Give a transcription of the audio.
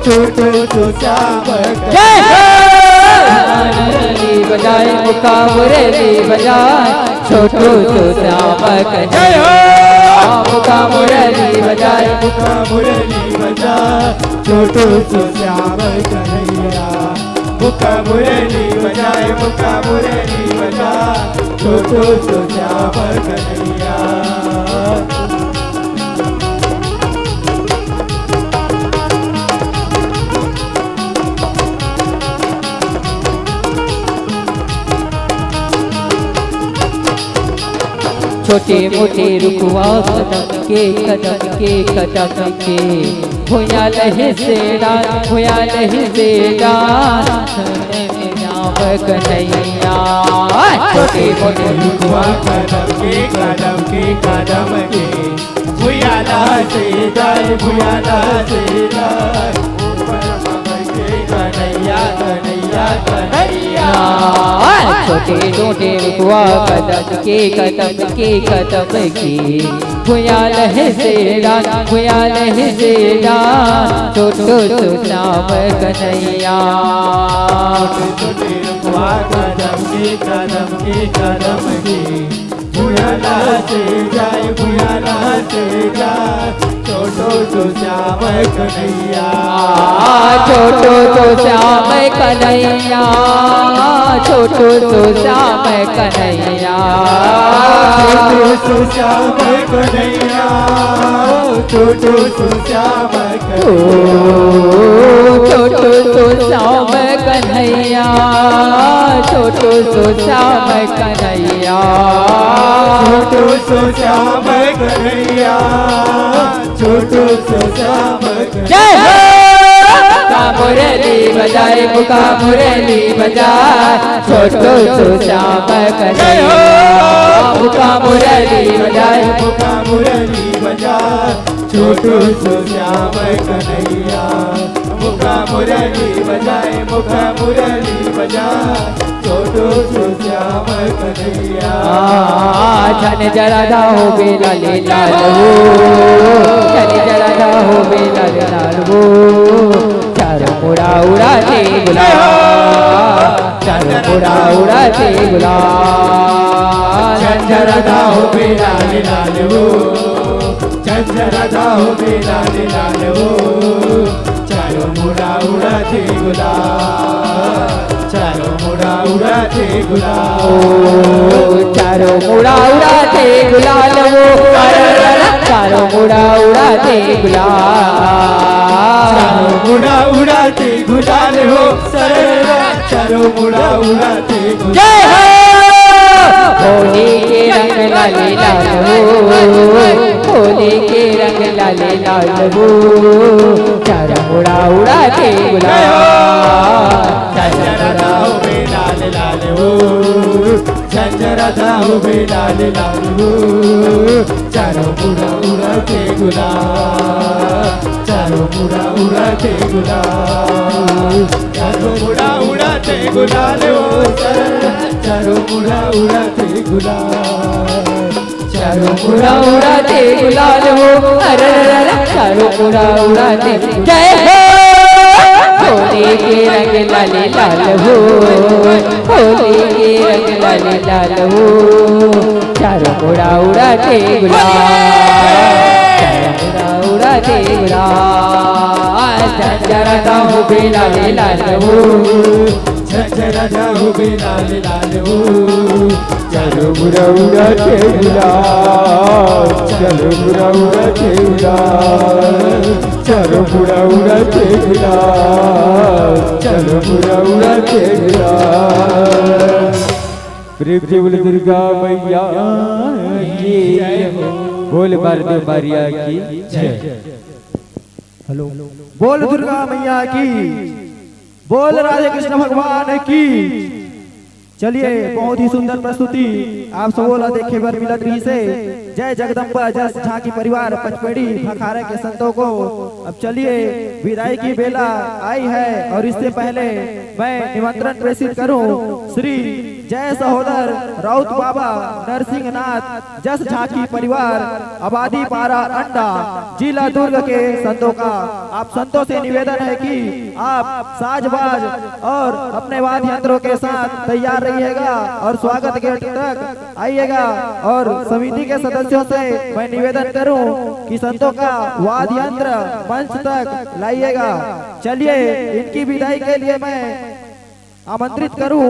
छोटू सो श्याम जय मुरली बजाए मुका मुरली बजाए छोटू सो श्याम कन्हैया मुका मुरली बजाए मुका मुरली बजाए छोटू सो श्याम कन्हैया मुका मुरली बजाए मुका मुरली बजाए छोटू सो श्याम कन्हैया छोटे मोटे रुकवा कदम के भूया लहे से डाल भूया लहे से डाल नाम कन्हैया छोटे मोटे रुकवा कदम के भूया लहे से डाल भूया लहे से डाल कन्हैया कन्हैया कन्हैया छोटे छोटे रुकवा कदम के भूया लहे से डाल भूया लहे से डाल छोटू सो श्याम कन्हैया छोटे रुकवा कदम के भूया लहे से जाए भूया लहे से जाए छोटू सो श्याम कन्हैया छोटू सो श्याम कन्हैया छोटू सो श्याम कन्हैया छोटू सो श्याम कन्हैया छोटू सो श्याम छोटू सो श्याम कन्हैया छोटू सो श्याम कन्हैया छोटू सो श्याम कन्हैया छोटू सो श्याम जय मुरली बजाए मुका मुरली बजाए छोटू सो श्याम कन्हैया मुका मुरली बजाए मुका मुरली बजाए छोटू सो श्याम कन्हैया मुका मुरली बजाए मुका मुरली बजाए छोटू सो श्याम कन्हैया छन जरा हो बेला ले लाल हो छन जरा हो बेला ले लाल हो चारों मुड़ा उड़ाते गुलाब चारों मुड़ा उड़ाते गुलाब झंझरा हो बेला ले लाल हो झंझरा हो बेला ले लाल हो चारों मुड़ा उड़ाते गुलाब चारों मुड़ा उड़ाते गुलाब चारों मुड़ा उड़ाते गुलाल वो चारों मुड़ा उड़ाते गुलाल चारों मुड़ा उड़ाते गुलाल हो चारों मुड़ा उड़ाते जय हो होली के रंग लाले लाल हो होली के रंग लाले लाल हो चारों मुड़ा उड़ाते गुलाल झंझरा हो बेलाल लाल हो झंझरा हो बेलाल लाल हो चारों मुड़ा उड़ाते गुलाब चारों मुड़ा उड़ाते गुलाब चारों मुड़ा उड़ाते गुलाल हो चारों मुड़ा उड़ाते गुलाब चारों मुड़ा उड़ाते गुलाल हो अरे चारों मुड़ा उड़ाते जय हो होली के रंग लाले लाल हो होली के रंग लाले लाल हो चारों मुड़ा उड़ाते गुलाल चारों मुड़ा उड़ाते गुलाल झंझरा हो बेला ले लाल हो झंझरा हो बेलाल लाल हो चारों मुड़ा उड़ाते गुलाब चारों मुड़ा उड़ाते गुलाब चारों मुड़ा उड़ाते गुलाब चारों मुड़ा उड़ाते गुलाब। प्रेम बोल दुर्गा मैया की बोल भारती मारिया की जय। हेलो बोल दुर्गा मैया की बोल राधे कृष्ण भगवान की। चलिए बहुत ही सुंदर प्रस्तुति आप सबोला देखे बर मिलत रही से। जय जगदम्बा जस झांकी परिवार पचपेड़ी अखाड़े के संतों को अब चलिए विदाई की बेला आई है और इससे पहले मैं निमंत्रण प्रेषित करूं श्री जय सहोदर राउत बाबा नरसिंह नाथ जस झांकी परिवार आबादी पारा अंडा जिला दुर्ग के संतों का। आप संतों से निवेदन है कि आप साजबाज और अपने वाद्य यंत्रों के साथ तैयार रहिएगा और स्वागत गेट तक आइएगा। और समिति के सदस्यों से मैं निवेदन करूं कि संतों का वाद्य यंत्र मंच तक लाइएगा। चलिए इनकी विदाई के लिए मैं आमंत्रित करूं